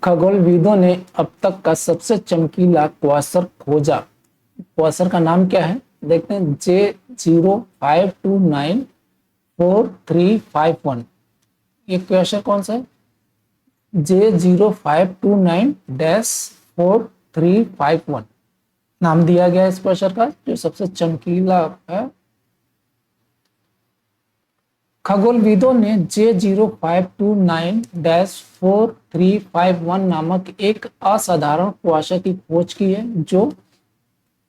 खगोलविदों ने अब तक का सबसे चमकीला क्वासर खोजा। क्वासर का नाम क्या है? देखते हैं। J05294351। ये क्वासर कौन सा है? J0529-4351 नाम दिया गया इस क्वासर का, जो सबसे चमकीला है। खगोलविदों ने J0529-4351 नामक एक असाधारण क्वासर की खोज की है, जो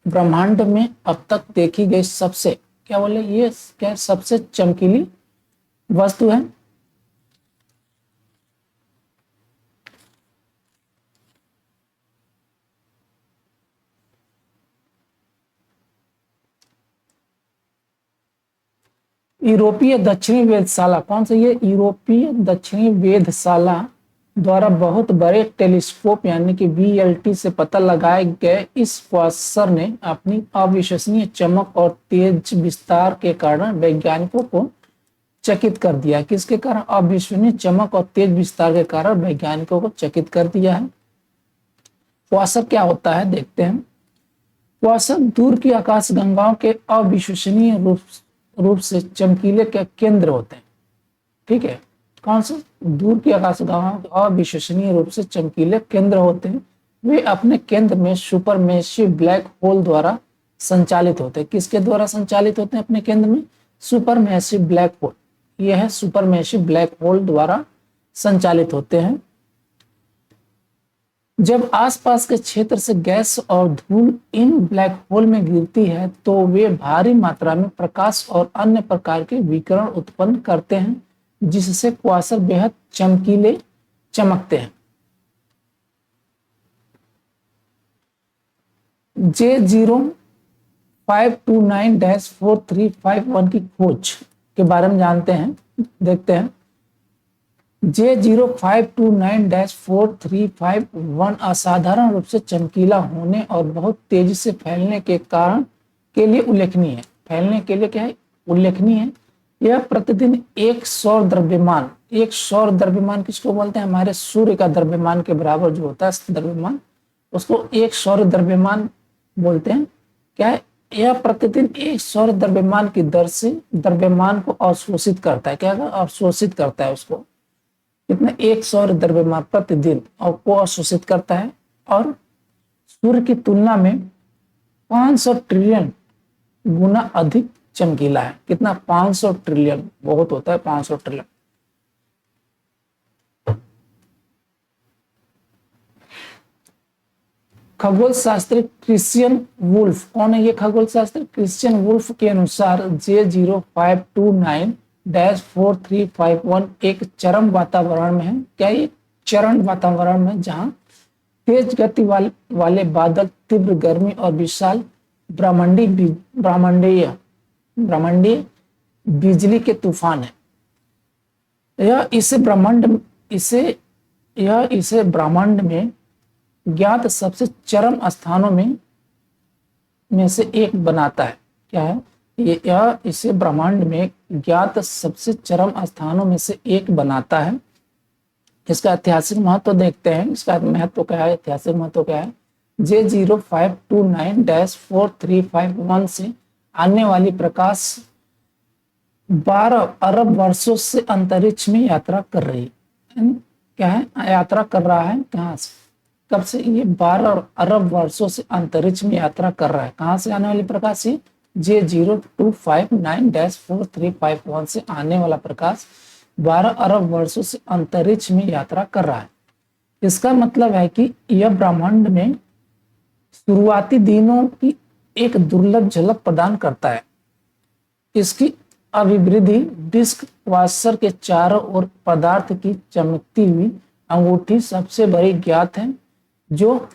ब्रह्मांड में अब तक देखी गई सबसे, क्या बोले, ये क्या सबसे चमकीली वस्तु है। यूरोपीय दक्षिणी वेधशाला, कौन सा? ये यूरोपीय दक्षिणी वेधशाला द्वारा बहुत बड़े टेलीस्कोप यानी कि VLT से पता लगाए गए इस क्वासर ने अपनी अविश्वसनीय चमक और तेज विस्तार के कारण वैज्ञानिकों को चकित कर दिया। किसके कारण? अविश्वसनीय चमक और तेज विस्तार के कारण वैज्ञानिकों को चकित कर दिया है। क्वासर क्या होता है, देखते हैं। क्वासर दूर की आकाशगंगाओं के अविश्वसनीय रूप से चमकीले के केंद्र होते हैं। ठीक है, कौन से? दूर की आकाशगंगाओं के अविश्वसनीय रूप से चमकीले केंद्र होते हैं। वे अपने केंद्र में सुपरमेसिव ब्लैक होल द्वारा संचालित होते हैं। किसके द्वारा संचालित होते हैं अपने केंद्र में? Supermassive black hole. यह है सुपरमेसिव ब्लैक होल द्वारा संचालित होते हैं। जब आसपास के क्षेत्र से गैस और धूल इन ब्लैक होल में गिरती है तो वे भारी मात्रा में प्रकाश और अन्य प्रकार के विकिरण उत्पन्न करते हैं, जिससे क्वासर बेहद चमकीले चमकते हैं। J0529-4351 की खोज के बारे में जानते हैं, देखते हैं। J0529-4351 असाधारण रूप से चमकीला होने और बहुत तेजी से फैलने के कारण के लिए उल्लेखनीय है। फैलने के लिए क्या है? उल्लेखनीय है। यह प्रतिदिन एक सौर द्रव्यमान, एक सौर द्रव्यमान किसको बोलते हैं? हमारे सूर्य का द्रव्यमान के बराबर जो होता है द्रव्यमान, उसको एक सौर द्रव्यमान बोलते हैं। क्या है? यह प्रतिदिन एक सौर द्रव्यमान की दर से द्रव्यमान को अवशोषित करता है। क्या? अवशोषित करता है उसको। कितना? एक सौर द्रव्यमान प्रतिदिन और को अवशोषित करता है, और सूर्य की तुलना में 500 ट्रिलियन गुना अधिक चमकीला है। कितना? 500 ट्रिलियन, बहुत होता है 500 ट्रिलियन। खगोल शास्त्री क्रिश्चियन वुल्फ, कौन है ये खगोल शास्त्री? क्रिश्चियन वुल्फ के अनुसार J0529-4351 एक चरम वातावरण में है। क्या? ये चरम वातावरण में, जहां तेज गति वाले बादल, तीव्र गर्मी और विशाल ब्रह्मांडीय बिजली के तूफान है। यह इसे ब्रह्मांड में ज्ञात सबसे चरम स्थानों में से एक बनाता है। क्या है? यह इसे ब्रह्मांड में ज्ञात सबसे चरम स्थानों में से एक बनाता है। इसका ऐतिहासिक महत्व देखते हैं। इसका महत्व क्या है? ऐतिहासिक महत्व क्या है? J0529-4351 से आने वाली प्रकाश 12 अरब वर्षों से अंतरिक्ष में यात्रा कर रही है। क्या है? यात्रा कर रहा है। कहाँ से? कब से? ये 12 अरब वर्षों से अंतरिक्ष में यात्रा कर रहा है। कहाँ से आने वाली प्रकाश? ये J0259-4351 से आने वाला प्रकाश 12 अरब वर्षों से अंतरिक्ष में यात्रा कर रहा है। इसका मतलब है कि यह ब्रह्मांड में शुरुआती दिनों की एक दुर्लभ झलक प्रदान करता है। इसकी अभिवृद्धि डिस्क क्वासर के चारों ओर पदार्थ की चमकती हुई अंगूठी सबसे बड़ी ज्ञात है, जो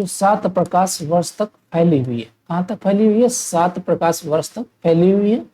7 प्रकाश वर्ष तक फैली हुई है। कहां तक फैली हुई है? 7 प्रकाश वर्ष तक फैली हुई है।